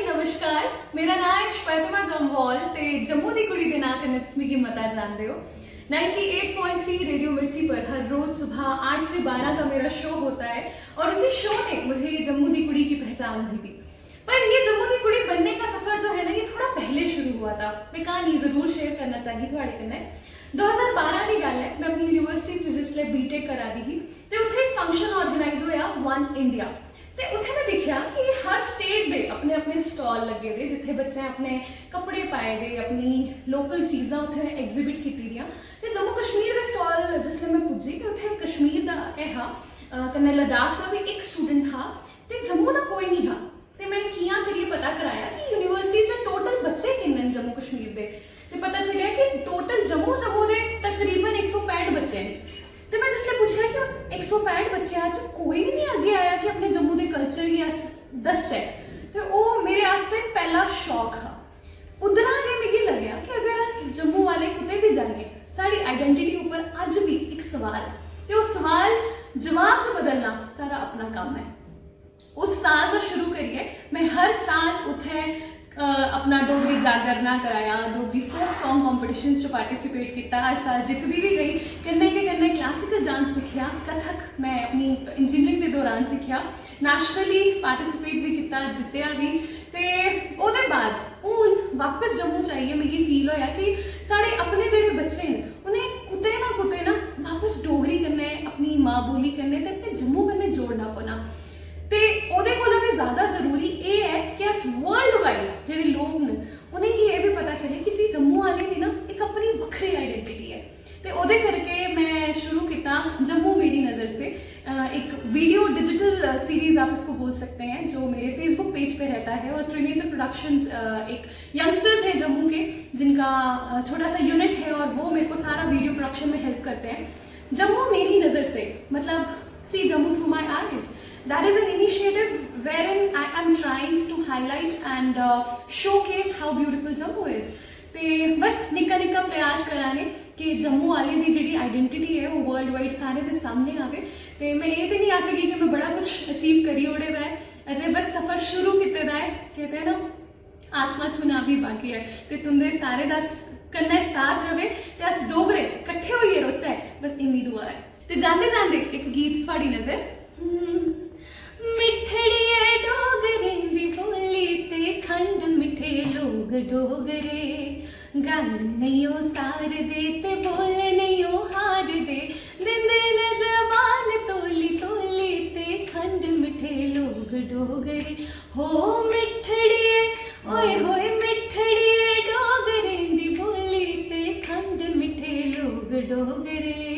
नमस्कार, मेरा नाम है श्वेतिमा जम्वाल ते जम्मू दी कुड़ी दे नाम कन्नै तुस मिगी मता जानदे हो। 98.3 रेडियो मिर्ची पर हर रोज सुबह 8 से 12 का मेरा शो होता है और उसी शो ने मुझे जम्मू दी कुड़ी की पहचान भी दी। पर ये जम्मू दी कुड़ी बनने का सफर जो है ना, ये थोड़ा पहले शुरू हुआ था। मैं कहानी जरूर शेयर करना चाहगी थोड़े कन्नै। 2012 की गल है, मैं अपनी यूनिवर्सिटी च जिसले बीटेक करा दी ही ते उत्थे एक फंक्शन ऑर्गेनाइज होया वन इंडिया। ते उत्थे मैं देखा कि हर स्टेट दे अपने अपने स्टॉल लगे दे, जिथे बच्चे अपने कपड़े पाए दे, अपनी लोकल चीज़ां उत्थे एग्जिबिट कीती दियां। ते जम्मू कश्मीर दे स्टॉल जिसले मैं पुज्जी ते उत्थे कश्मीर दा हा, कन्नै लद्दाख दा भी एक स्टूडेंट हा ते जम्मू दा कोई नहीं हा। ते मैं कियां करियै पता कराया कि यूनिवर्सिटी च टोटल बच्चे किन्ने जम्मू कश्मीर दे, ते पता चलिया कि टोटल जम्मू दे तकरीबन 165 बच्चे हैं। तो मैं जिसने पूछा कि 165 बच्चे आज कोई भी नहीं आगे आया कि अपने जम्मू के कल्चर गी अस दसचै, तो वो मेरे आस्ते पहला शौक हा। उधरा गै मिगी लग्या कि अगर अस जम्मू वाले कुते भी जाइए, साड़ी आइडेंटिटी ऊपर अज भी एक सवाल है, तो उस सवाल जवाब च बदलना सारा अपना काम है। उस साल तो शुरू करिए मैं हर साल उत्थे अपना डोगरी जागरना कराया, डोगरी फोक सॉन्ग कॉम्पिटिशन्स च पार्टिसिपेट किया, हर साल जितती भी गई। कन्नै के कन्नै क्लासिकल डांस सीखिया, कथक मैं अपनी इंजीनियरिंग के दौरान सीखिया, नेशनली पार्टिसिपेट भी किया, जितया भी। ते ओहदे बाद हून वापस जम्मू चाहिए मिगी फील होया कि साढ़े अपने जेडे बच्चे हैं उन्हें कुते ना वापस डोगरी कन्नै, अपनी माँ बोली कन्नै ते अपने जम्मू कन्नै जोड़ना पौना। ते ओहदे कोला भी ज़्यादा जरूरी ये है कि अस वर्ल्ड वाइड जेडे लोग न उन्हें ये भी पता चले कि जी जम्मू वाले की ना एक अपनी वक्री आइडेंटिटी है। तो ओहदे करके मैं शुरू किया जम्मू मेरी नज़र से एक वीडियो डिजिटल सीरीज आप उसको बोल सकते हैं, जो मेरे फेसबुक पेज पे रहता है। और त्रिनेत्र प्रोडक्शंस एक यंगस्टर्स हैं जम्मू के, जिनका छोटा सा यूनिट है और वो मेरे को सारा वीडियो प्रोडक्शन में हेल्प करते हैं। जम्मू मेरी नज़र से मतलब सी Jammu through my eyes, that is an initiative wherein I am trying to highlight and showcase how beautiful Jammu is। ते बस निक्का निक्का प्रयास कराने कि जम्मू वाले की जी आइडेंटिटी है वो वर्ल्ड वाइड सारे के सामने आवे। ते मैं ये तो नहीं आखगी कि मैं बड़ा कुछ अचीव करी ओड़े दा है, अजय बस सफर शुरू किते दा है। कहते हैं ना आसमां छूना भी बाकी है, ते तुंदे सारे दा कन्नै साथ रवे ते अस डोगरे कट्ठे होइए रोचै, बस इन्नी दुआ है। ते जांदे जांदे एक गीत थोड़ी नजर, मिठड़िए डोगरे दी बोली ते खंड मिठे लोग डोगरे, गल नहीं ओ सार दे ते बोल नहीं ओ हार दे, दिंदे न जबान तोली तोली ते खंड मिठे लोग डोगरे। हो मिठड़िए ओए होए मिठड़िए डोगरे दी बोली ते खंड मिठे लोग डोगरे।